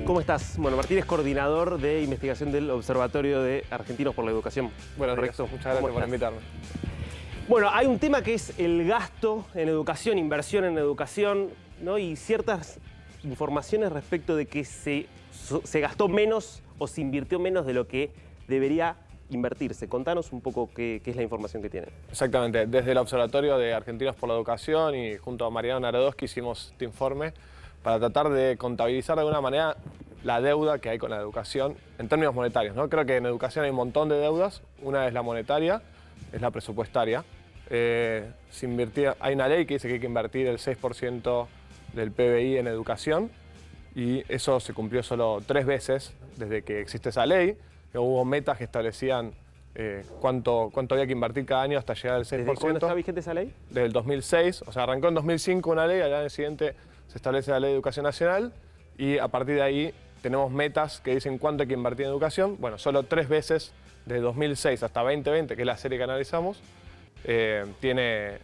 ¿Cómo estás? Bueno, Martín es coordinador de investigación del Observatorio de Argentinos por la Educación. Buenos días, Correcto. muchas gracias por invitarme. Bueno, hay un tema que es el gasto en educación, inversión en educación, ¿no? Y ciertas informaciones respecto de que se gastó menos o se invirtió menos de lo que debería invertirse. Contanos un poco qué es la información que tienen. Exactamente, desde el Observatorio de Argentinos por la Educación y junto a Mariano Narodowski hicimos este informe para tratar de contabilizar de alguna manera la deuda que hay con la educación en términos monetarios, ¿no? Creo que en educación hay un montón de deudas. Una es la monetaria, es la presupuestaria. Hay una ley que dice que hay que invertir el 6% del PBI en educación y eso se cumplió solo 3 veces desde que existe esa ley. Hubo metas que establecían cuánto había que invertir cada año hasta llegar al 6%. ¿Desde cuándo está vigente esa ley? Desde el 2006, o sea, arrancó en 2005 una ley, al año siguiente se establece la Ley de Educación Nacional y a partir de ahí tenemos metas que dicen cuánto hay que invertir en educación. Bueno, solo 3 veces, desde 2006 hasta 2020, que es la serie que analizamos, tiene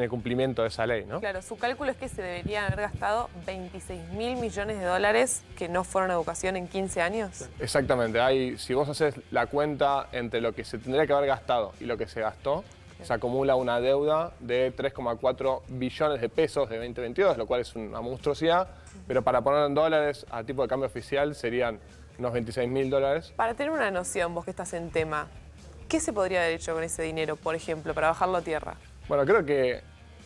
cumplimiento de esa ley, ¿no? Claro, su cálculo es que se deberían haber gastado 26.000 millones de dólares que no fueron a educación en 15 años. Exactamente. Si vos haces la cuenta entre lo que se tendría que haber gastado y lo que se gastó, se acumula una deuda de 3,4 billones de pesos de 2022, lo cual es una monstruosidad, pero para ponerlo en dólares a tipo de cambio oficial serían unos 26.000 dólares. Para tener una noción, vos que estás en tema, ¿qué se podría haber hecho con ese dinero, por ejemplo, para bajarlo a tierra? Bueno, creo que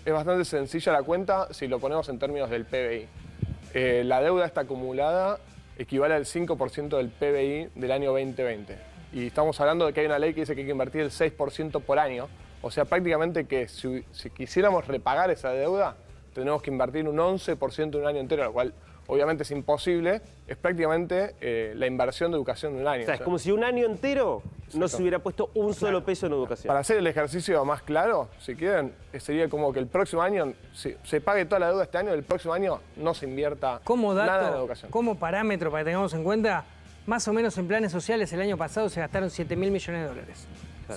es bastante sencilla la cuenta si lo ponemos en términos del PBI. La deuda esta acumulada equivale al 5% del PBI del año 2020. Y estamos hablando de que hay una ley que dice que hay que invertir el 6% por año. O sea, prácticamente que si quisiéramos repagar esa deuda, tenemos que invertir un 11% en un año entero, lo cual obviamente es imposible. Es prácticamente la inversión de educación de un año. O sea, es como si un año entero no se hubiera puesto un solo peso en educación. Para hacer el ejercicio más claro, si quieren, sería como que el próximo año se pague toda la deuda este año, el próximo año no se invierta nada en educación. Como parámetro para que tengamos en cuenta, más o menos en planes sociales el año pasado se gastaron 7.000 millones de dólares.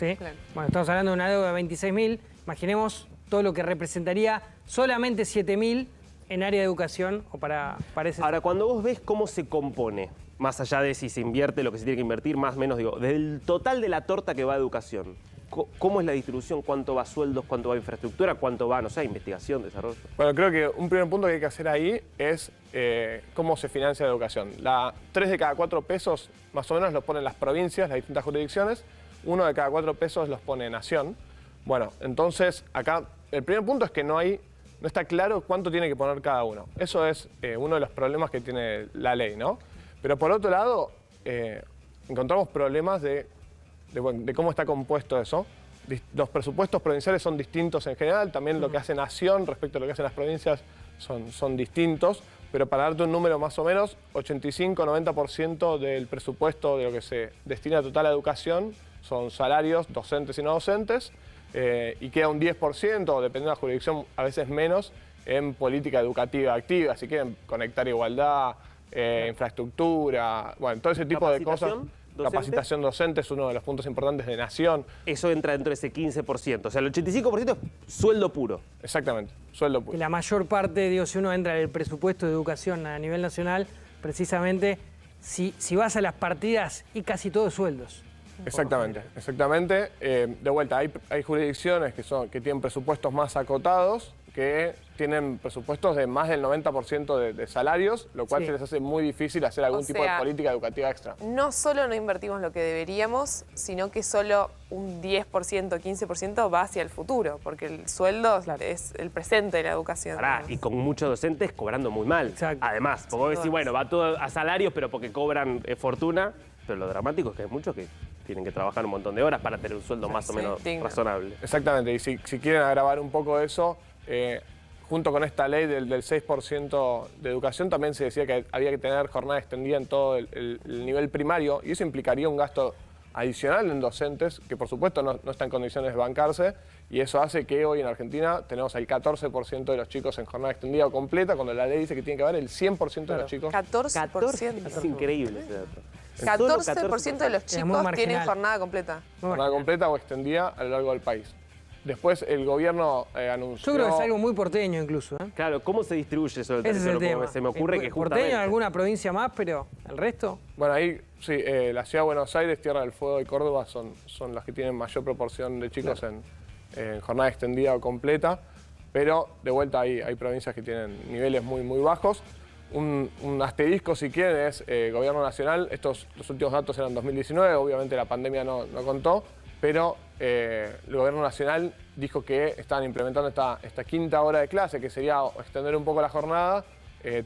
¿Sí? Claro. Bueno, estamos hablando de una deuda de 26.000. Imaginemos todo lo que representaría solamente 7.000 en área de educación o para ese... Ahora, cuando vos ves cómo se compone, más allá de si se invierte lo que se tiene que invertir, más o menos, digo, del total de la torta que va a educación, ¿cómo es la distribución? ¿Cuánto va a sueldos? ¿Cuánto va a infraestructura? ¿Cuánto va, no sé, a investigación, desarrollo? Bueno, creo que un primer punto que hay que hacer ahí es cómo se financia la educación. 3 de cada 4 pesos, más o menos, los ponen las provincias, las distintas jurisdicciones. 1 de cada 4 pesos los pone Nación. Bueno, entonces, acá, el primer punto es que no está claro cuánto tiene que poner cada uno. Eso es uno de los problemas que tiene la ley, ¿no? Pero por otro lado, encontramos problemas de cómo está compuesto eso. Los presupuestos provinciales son distintos en general, también lo que hace Nación respecto a lo que hacen las provincias son distintos, pero para darte un número más o menos, 85-90% del presupuesto de lo que se destina total a educación son salarios docentes y no docentes, y queda un 10%, dependiendo de la jurisdicción, a veces menos, en política educativa activa, si quieren conectar igualdad, infraestructura, bueno, todo ese tipo de cosas. Capacitación docente es uno de los puntos importantes de Nación. Eso entra dentro de ese 15%. O sea, el 85% es sueldo puro. Exactamente, sueldo puro. Que la mayor parte, digo, si uno entra en el presupuesto de educación a nivel nacional, precisamente, si vas a las partidas, y casi todo es sueldos. Exactamente, exactamente. De vuelta, hay jurisdicciones que tienen presupuestos más acotados, que tienen presupuestos de más del 90% de salarios, lo cual se les hace muy difícil hacer algún tipo de política educativa extra. No solo no invertimos lo que deberíamos, sino que solo un 10%, 15% va hacia el futuro, porque el sueldo es el presente de la educación. Y con muchos docentes cobrando muy mal. Exacto. Además, porque vos decís, bueno, va todo a salarios, pero porque cobran fortuna. Pero lo dramático es que hay muchos que tienen que trabajar un montón de horas para tener un sueldo más o menos razonable. Exactamente, y si quieren agravar un poco eso, junto con esta ley del 6% de educación, también se decía que había que tener jornada extendida en todo el nivel primario, y eso implicaría un gasto adicional en docentes, que por supuesto no está en condiciones de bancarse, y eso hace que hoy en Argentina tenemos el 14% de los chicos en jornada extendida o completa, cuando la ley dice que tiene que haber el 100% de los chicos. 14%. Es increíble ese dato. 14% de los chicos tienen jornada completa. Jornada completa o extendida a lo largo del país. Después el gobierno anunció... Yo creo que es algo muy porteño incluso. Claro, ¿cómo se distribuye eso del Ese es el territorio? Porque tema. se me ocurre que Porteño justamente... en alguna provincia más, pero el resto... Bueno, ahí sí, la ciudad de Buenos Aires, Tierra del Fuego y Córdoba son las que tienen mayor proporción de chicos en jornada extendida o completa, pero de vuelta hay provincias que tienen niveles muy bajos. Un asterisco, si quieren, es Gobierno Nacional. Los últimos datos eran 2019, obviamente la pandemia no contó, pero el Gobierno Nacional dijo que estaban implementando esta quinta hora de clase, que sería extender un poco la jornada.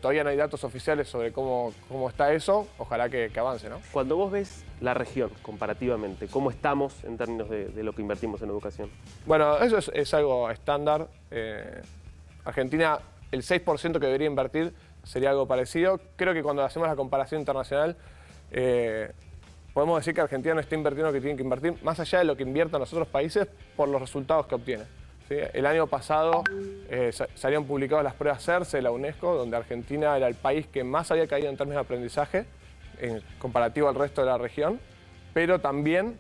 Todavía no hay datos oficiales sobre cómo está eso, ojalá que avance, ¿no? Cuando vos ves la región comparativamente, ¿cómo estamos en términos de lo que invertimos en educación? Bueno, eso es algo estándar. Argentina, el 6% que debería invertir sería algo parecido. Creo que cuando hacemos la comparación internacional, podemos decir que Argentina no está invirtiendo lo que tiene que invertir, más allá de lo que inviertan los otros países por los resultados que obtiene. ¿Sí? El año pasado salieron publicadas las pruebas CERCE de la UNESCO, donde Argentina era el país que más había caído en términos de aprendizaje, en comparativo al resto de la región, pero también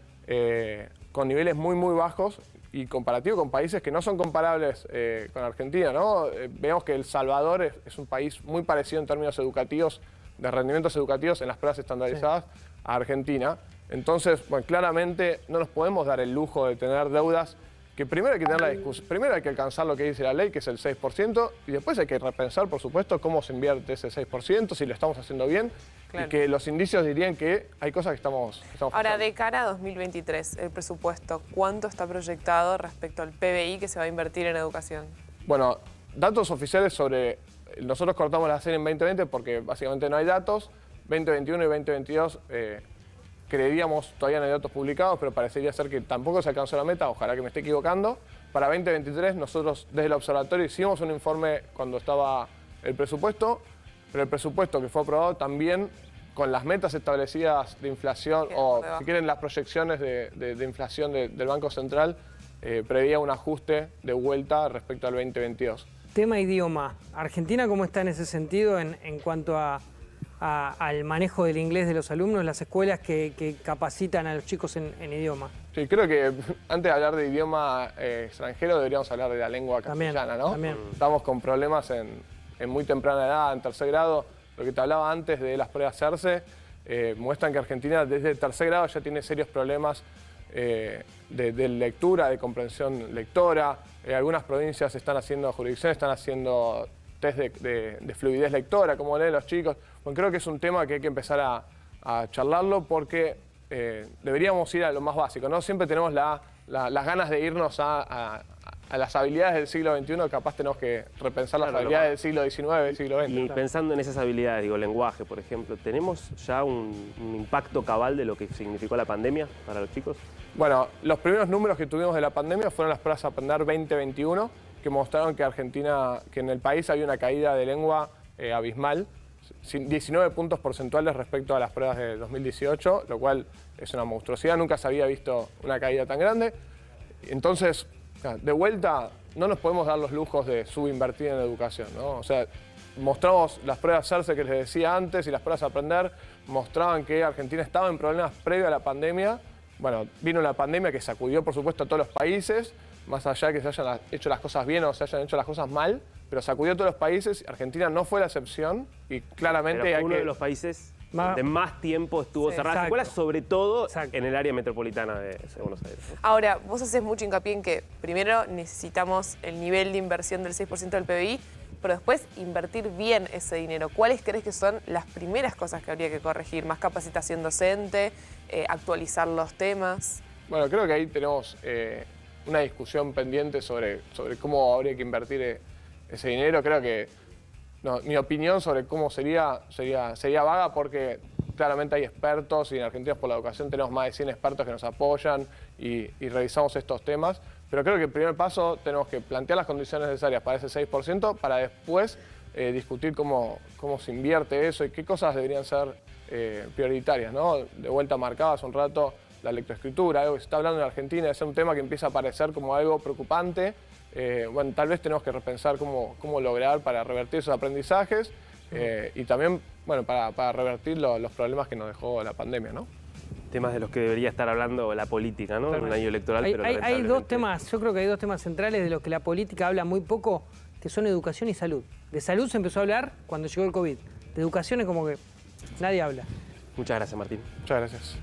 con niveles muy bajos y comparativo con países que no son comparables con Argentina, ¿no? Vemos que El Salvador es un país muy parecido en términos educativos, de rendimientos educativos en las pruebas estandarizadas a Argentina. Entonces, bueno, claramente no nos podemos dar el lujo de tener deudas que primero hay que tener la discusión, primero hay que alcanzar lo que dice la ley, que es el 6%, y después hay que repensar, por supuesto, cómo se invierte ese 6%, si lo estamos haciendo bien, Claro. y que los indicios dirían que hay cosas que estamos Ahora, fallando. de cara a 2023, el presupuesto, ¿cuánto está proyectado respecto al PBI que se va a invertir en educación? Bueno, datos oficiales sobre... Nosotros cortamos la serie en 2020 porque básicamente no hay datos. 2021 y 2022 creeríamos, todavía no hay datos publicados, pero parecería ser que tampoco se alcanzó la meta, ojalá que me esté equivocando. Para 2023 nosotros desde el observatorio hicimos un informe cuando estaba el presupuesto, pero el presupuesto que fue aprobado también con las metas establecidas de inflación, Queda o por debajo. si quieren las proyecciones de inflación del Banco Central, preveía un ajuste de vuelta respecto al 2022. Tema idioma. ¿Argentina cómo está en ese sentido en cuanto al manejo del inglés de los alumnos, las escuelas que capacitan a los chicos en idioma? Sí, creo que antes de hablar de idioma extranjero deberíamos hablar de la lengua También, castellana, ¿no? también. Estamos con problemas en muy temprana edad, en tercer grado. Lo que te hablaba antes de las pruebas CERCE muestran que Argentina desde el tercer grado ya tiene serios problemas de lectura, de comprensión lectora. Algunas provincias están haciendo, jurisdicciones están haciendo test de fluidez lectora, como leen los chicos. Bueno, creo que es un tema que hay que empezar a charlarlo porque deberíamos ir a lo más básico, ¿no? Siempre tenemos las ganas de irnos a las habilidades del siglo XXI, capaz tenemos que repensar las Claro, habilidades del siglo XIX, del siglo XX. Y pensando en esas habilidades, digo, lenguaje, por ejemplo, ¿tenemos ya un impacto cabal de lo que significó la pandemia para los chicos? Bueno, los primeros números que tuvimos de la pandemia fueron las pruebas Aprender 2021, que mostraron que que en el país había una caída de lengua abismal, 19 puntos porcentuales respecto a las pruebas de 2018, lo cual es una monstruosidad, nunca se había visto una caída tan grande. Entonces, de vuelta, no nos podemos dar los lujos de subinvertir en educación, ¿no? O sea, mostramos las pruebas CERCE que les decía antes y las pruebas Aprender mostraban que Argentina estaba en problemas previo a la pandemia. Bueno, vino la pandemia que sacudió, por supuesto, a todos los países, más allá de que se hayan hecho las cosas bien o se hayan hecho las cosas mal, pero sacudió a todos los países. Argentina no fue la excepción y claramente Pero hay fue uno que... de los países Más- donde más tiempo estuvo Sí. cerrada la Exacto. escuela, sobre todo Exacto. en el área metropolitana de Buenos Aires. Ahora, vos haces mucho hincapié en que primero necesitamos el nivel de inversión del 6% del PBI, pero después invertir bien ese dinero. ¿Cuáles crees que son las primeras cosas que habría que corregir? ¿Más capacitación docente? ¿Actualizar los temas? Bueno, creo que ahí tenemos una discusión pendiente sobre cómo habría que invertir ese dinero. Creo que mi opinión sobre cómo sería vaga porque claramente hay expertos y en Argentinos por la Educación tenemos más de 100 expertos que nos apoyan y revisamos estos temas. Pero creo que el primer paso tenemos que plantear las condiciones necesarias para ese 6% para después discutir cómo se invierte eso y qué cosas deberían ser prioritarias, ¿no? De vuelta marcaba hace un rato la lectoescritura, algo que se está hablando en Argentina, es un tema que empieza a aparecer como algo preocupante. Bueno, tal vez tenemos que repensar cómo lograr para revertir esos aprendizajes y también, bueno, para revertir los problemas que nos dejó la pandemia, ¿no? Temas de los que debería estar hablando la política, ¿no? En un año electoral, pero Hay dos lamentablemente- temas, yo creo que hay dos temas centrales de los que la política habla muy poco, que son educación y salud. De salud se empezó a hablar cuando llegó el COVID. De educación es como que nadie habla. Muchas gracias, Martín. Muchas gracias.